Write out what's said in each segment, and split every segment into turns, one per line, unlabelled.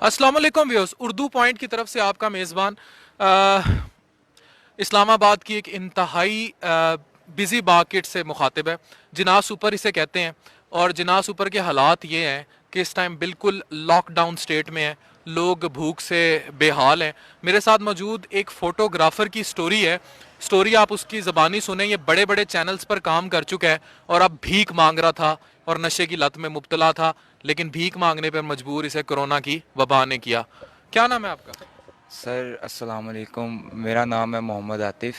अस्सलाम वालेकुम viewers, Urdu point की तरफ से आपका मेज़बान इस्लामाबाद की एक इंतहाई बिजी मार्केट से मुखातिब है। जिनास ऊपर इसे कहते हैं और जिनास ऊपर के हालात ये हैं कि इस टाइम बिल्कुल लॉकडाउन स्टेट में है। लोग भूख से बेहाल हैं। मेरे साथ मौजूद एक फ़ोटोग्राफ़र की स्टोरी है। स्टोरी आप उसकी ज़बानी सुने। ये बड़े बड़े चैनल्स पर काम कर चुका है और अब भीख मांग रहा था और नशे की लत में मुब्तला था, लेकिन भीख मांगने पर मजबूर इसे कोरोना की वबा ने किया। क्या नाम है आपका?
सर अस्सलाम वालेकुम। मेरा नाम है मोहम्मद आतिफ़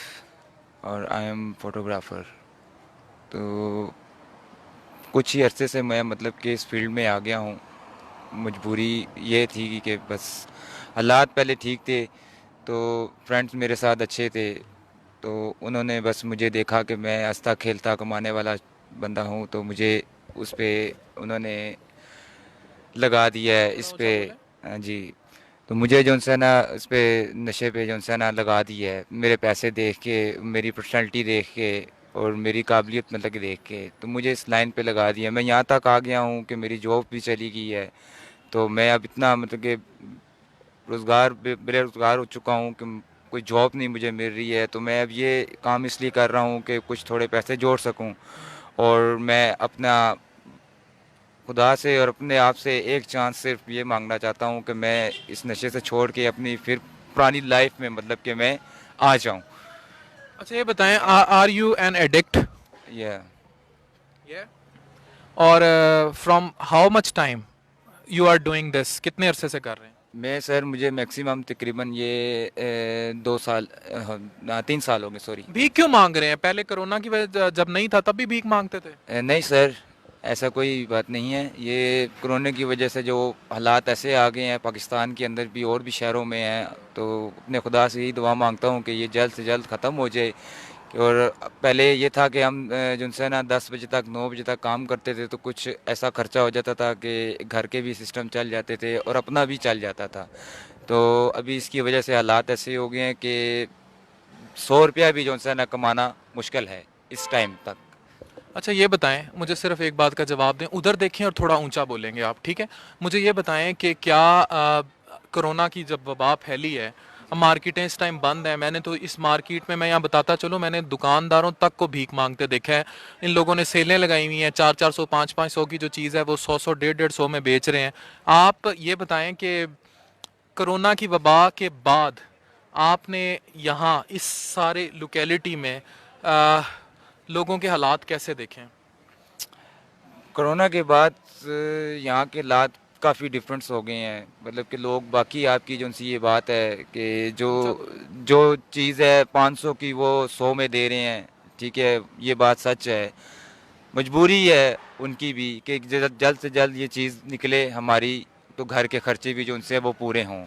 और आई एम फ़ोटोग्राफ़र। तो कुछ ही अरसे से मैं मतलब कि इस फील्ड में आ गया हूँ। मजबूरी ये थी कि बस हालात पहले ठीक थे, तो फ्रेंड्स मेरे साथ अच्छे थे, तो उन्होंने बस मुझे देखा कि मैं हँसता खेलता कमाने वाला बंदा हूँ, तो मुझे उस पे उन्होंने लगा दिया है
थोड़ा
इस पे।
ऊंचा बोलें।
हाँ जी। तो मुझे जो है ना इस पे नशे पे जो है ना लगा दिया है, मेरे पैसे देख के, मेरी पर्सनैलिटी देख के और मेरी काबिलियत मतलब कि देख के, तो मुझे इस लाइन पे लगा दिया। मैं यहाँ तक आ गया हूँ कि मेरी जॉब भी चली गई है। तो मैं अब इतना मतलब कि बेरोज़गार हो चुका हूँ कि कोई जॉब नहीं मुझे मिल रही है। तो मैं अब ये काम इसलिए कर रहा हूँ कि कुछ थोड़े पैसे जोड़ सकूँ, और मैं अपना खुदा से और अपने आप से एक चांस सिर्फ ये मांगना चाहता हूँ कि मैं इस नशे से छोड़ के अपनी फिर पुरानी लाइफ में मतलब कि मैं आ जाऊँ।
अच्छा, ये बताएं, आर यू एन एडिक्ट?
ये
और from how much time you are doing this? कितने अरसे से कर रहे हैं?
मैं सर मुझे मैक्सिमम तकरीबन ये 2 साल 3 साल हो गए, सॉरी।
भीख क्यों मांग रहे हैं? पहले कोरोना की वजह जब नहीं था तब भी भीख मांगते थे?
नहीं सर, ऐसा कोई बात नहीं है। ये कोरोना की वजह से जो हालात ऐसे आ गए हैं पाकिस्तान के अंदर भी और भी शहरों में हैं, तो अपने खुदा से यही दुआ मांगता हूँ कि ये जल्द से जल्द ख़त्म हो जाए। और पहले ये था कि हम जिनसे ना 10 बजे तक 9 बजे तक काम करते थे, तो कुछ ऐसा खर्चा हो जाता था कि घर के भी सिस्टम चल जाते थे और अपना भी चल जाता था। तो अभी इसकी वजह से हालात ऐसे हो गए हैं कि 100 रुपया भी जो है ना कमाना मुश्किल है इस टाइम तक।
अच्छा, ये बताएं, मुझे सिर्फ एक बात का जवाब दें। उधर देखें और थोड़ा ऊंचा बोलेंगे आप, ठीक है? मुझे ये बताएं कि क्या कोरोना की जब वबा फैली है, मार्केटें इस टाइम बंद हैं। मैंने तो इस मार्केट में, मैं यहाँ बताता चलूँ, मैंने दुकानदारों तक को भीख मांगते देखा है। इन लोगों ने सेलें लगाई हुई हैं, 400 400 500 500 की जो चीज़ है वो 100 100 150 150 में बेच रहे हैं। आप ये बताएं कि कोरोना की वबा के बाद आपने यहाँ इस सारे लोकेलिटी में आ, लोगों के हालात कैसे देखे हैं?
कोरोना के बाद यहाँ के हालात काफ़ी डिफरेंस हो गए हैं। मतलब कि लोग बाकी आपकी जो सी ये बात है कि जो
ऊंचा बोलें।
जो चीज़ है 500 की वो 100 में दे रहे हैं। ठीक है, ये बात सच है। मजबूरी है उनकी भी कि जल्द से जल्द ये चीज़ निकले हमारी, तो घर के खर्चे भी जो उनसे वो पूरे हों।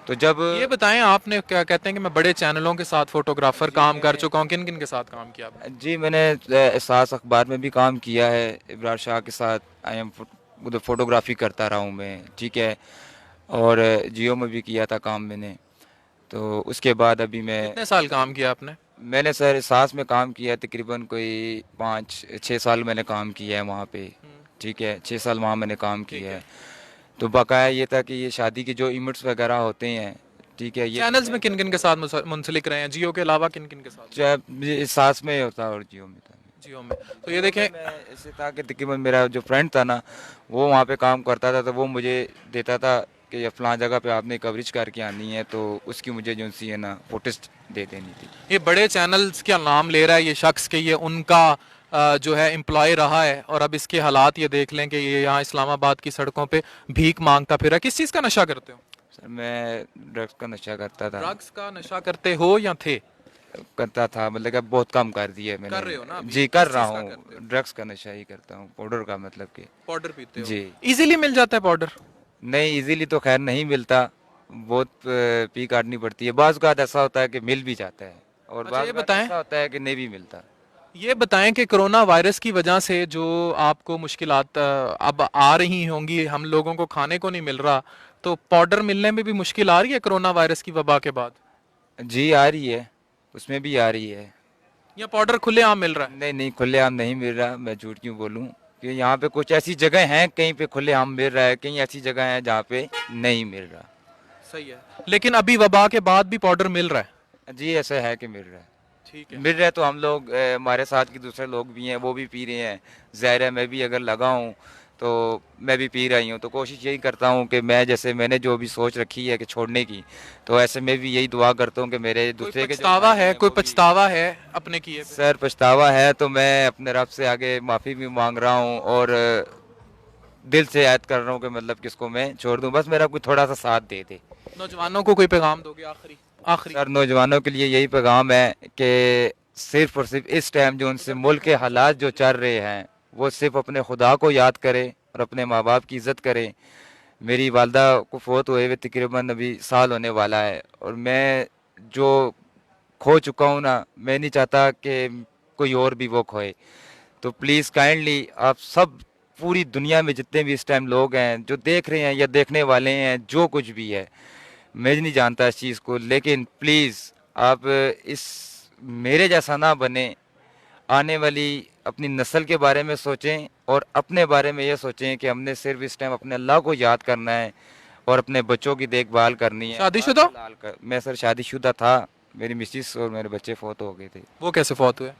तो जब
ये बताएं, आपने क्या कहते हैं कि मैं बड़े चैनलों के साथ फोटोग्राफर
जी
काम कर
मैंने
चुका हूँ, किन किन के साथ काम किया आपने?
जी मैंने एहसास अखबार में भी काम किया है, इब्रार शाह के साथ। आई एम उधर फोटोग्राफी करता रहा हूँ मैं, ठीक है। और जियो में भी किया था काम मैंने। तो उसके बाद अभी
कितने साल काम किया आपने?
मैंने सर सास में काम किया, तकरीबन कोई 5 6 साल मैंने काम किया है वहाँ पे। ठीक है, 6 साल वहाँ मैंने काम
ठीक
किया
है।
है। तो बकाया ये था कि ये शादी के जो इवेंट्स वगैरह होते हैं, ठीक है, ये तो
चैनल्स
मैं
में किन किन
करता
के
था।
साथ मुंसलिक रहे हैं? जियो के अलावा किन किन के साथ?
चाहे ये सास में होता और जियो में था।
जियो में।
जी,
तो ये
जियो
देखें।
में मैं ऐसे था कि तकरीबन मेरा जो फ्रेंड था ना, वो वहाँ पे काम करता था, तो वो मुझे देता था कि ये फलां जगह पे आपने कवरेज करके आनी है, तो उसकी मुझे जो सी है ना फोटोज दे देनी थी।
ये बड़े चैनल्स का नाम ले रहा है ये शख्स के, ये उनका जो है एम्प्लॉय रहा है, और अब इसके हालात ये देख लें कि ये यहाँ इस्लामाबाद की सड़कों पे भीख मांगता फिरा। किस चीज़ का नशा करते हो?
सर मैं ड्रग्स का नशा करता था।
ड्रग्स का नशा करते हो या थे?
करता था, मतलब कि अब बहुत कम कर दिया है
कर
मैंने।
रहे हो ना अभी?
जी कर
किस
रहा
चीज़ का करते हो?
हूँ, ड्रग्स का नशा ही करता हूँ, पाउडर का मतलब कि।
पाउडर पीते हो?
जी।
इजीली मिल जाता है पाउडर?
नहीं, इजीली तो खैर नहीं मिलता, बहुत पी काटनी पड़ती है। बाज़ औक़ात ऐसा होता है कि मिल भी जाता है, और
अच्छा,
बाज़
ये
औक़ात
बताएं,
ऐसा होता है कि नहीं भी मिलता।
ये बताएं कि कोरोना वायरस की वजह से जो आपको मुश्किलात अब आ रही होंगी, हम लोगों को खाने को नहीं मिल रहा, तो पाउडर मिलने में भी मुश्किल आ रही है कोरोना वायरस की वबा के बाद?
जी आ रही है, उसमें भी आ रही है।
या पाउडर खुलेआम मिल रहा है?
नहीं नहीं, खुलेआम नहीं मिल रहा, मैं झूठ क्यों बोलूँ, कि यहाँ पे कुछ ऐसी जगह हैं कहीं पे खुले आम मिल रहा है, कहीं ऐसी जगह है जहाँ पे नहीं मिल रहा।
सही है, लेकिन अभी वबा के बाद भी पाउडर मिल रहा है।
जी ऐसा है कि मिल रहा है।
ठीक है।
मिल रहा है तो हम लोग हमारे साथ के दूसरे लोग भी हैं वो भी पी रहे हैं। ज़ाहिर है मैं भी अगर लगा हूँ तो मैं भी पी रही हूँ, तो कोशिश यही करता हूँ कि मैं जैसे मैंने जो भी सोच रखी है कि छोड़ने की, तो ऐसे में भी यही दुआ करता हूँ कि मेरे
कोई
दूसरे के जो
पछतावा
भाई
है,
हैं
कोई
वो भी।
पछतावा है अपने किए पे?
सर पछतावा है तो मैं अपने रब से आगे माफ़ी भी मांग रहा हूँ और दिल से याद कर रहा हूँ कि मतलब किसको मैं छोड़ दूँ, बस मेरा कोई थोड़ा सा साथ दे दे।
नौजवानों को कोई पैगाम दोगे आखिरी? आखिरी।
सर नौजवानों के लिए यही पैगाम है कि सिर्फ और सिर्फ इस टाइम जो उनसे मुल्क के हालात जो चल रहे हैं वो सिर्फ अपने खुदा को याद करें और अपने माँ बाप की इज़्ज़त करें। मेरी वालदा को फोत हुए हुए तकरीबन अभी साल होने वाला है और मैं जो खो चुका हूँ ना, मैं नहीं चाहता कि कोई और भी वो खोए। तो प्लीज़ काइंडली आप सब पूरी दुनिया में जितने भी इस टाइम लोग हैं जो देख रहे हैं या देखने वाले हैं जो कुछ भी है, मैं नहीं जानता इस चीज़ को, लेकिन प्लीज़ आप इस मेरे जैसा ना बने। आने वाली अपनी नस्ल के बारे में सोचें और अपने बारे में ये सोचें कि हमने सिर्फ इस टाइम अपने अल्लाह को याद करना है और अपने बच्चों की देखभाल करनी है।
शादीशुदा?
मैं सर शादीशुदा था, मेरी मिसिस और मेरे बच्चे फौत हो गए थे।
वो कैसे फौत हुए?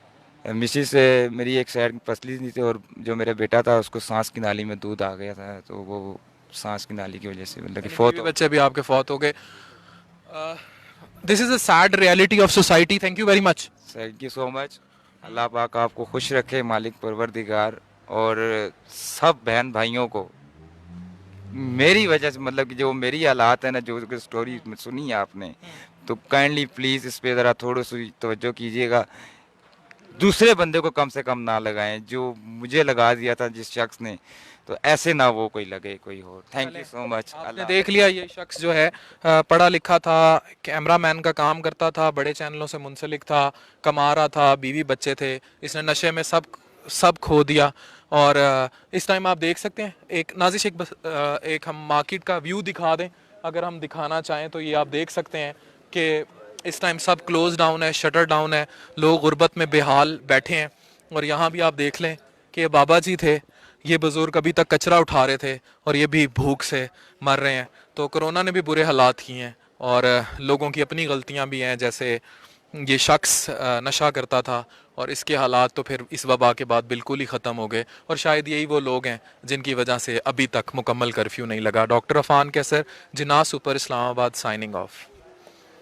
मिसिस मेरी एक साइड पसली नहीं थी और जो मेरा बेटा था उसको सांस की नाली में दूध आ गया था, तो वो सांस की नाली की वजह से मतलब कि फौत
बीवी
हो।
बच्चे भी आपके फौत हो गए। This is a sad reality of society. Thank you very much.
Thank you so much. अल्लाह पाक आपको खुश रखे, मालिक परवरदिगार, और सब बहन भाइयों को मेरी वजह से मतलब कि जो मेरी हालात है ना, जो स्टोरी सुनी है आपने, तो काइंडली प्लीज़ इस पे ज़रा थोड़ी सी तवज्जो कीजिएगा। दूसरे बंदे को कम से कम ना लगाएं, जो मुझे लगा दिया था जिस शख्स ने, तो ऐसे ना वो कोई लगे कोई और। Thank you so much.
आपने देख लिया, ये शख्स जो है पढ़ा लिखा था, कैमरामैन का काम करता था, बड़े चैनलों से मुंसलिक था, कमा रहा था, बीवी बच्चे थे, इसने नशे में सब सब खो दिया। और इस टाइम आप देख सकते हैं, एक नाजिश एक एक हम मार्केट का व्यू दिखा दें अगर हम दिखाना चाहें तो ये आप देख सकते हैं कि इस टाइम सब क्लोज डाउन है, शटर डाउन है, लोग गुर्बत में बेहाल बैठे हैं। और यहाँ भी आप देख लें कि ये बाबा जी थे, ये बुजुर्ग अभी तक कचरा उठा रहे थे और ये भी भूख से मर रहे हैं। तो कोरोना ने भी बुरे हालात किए हैं और लोगों की अपनी गलतियां भी हैं, जैसे ये शख्स नशा करता था और इसके हालात तो फिर इस वबा के बाद बिल्कुल ही ख़त्म हो गए। और शायद यही वो लोग हैं जिनकी वजह से अभी तक मुकम्मल कर्फ्यू नहीं लगा। डॉक्टर अफान कैसर, जिन्ना सुपर, इस्लामाबाद, साइनिंग ऑफ।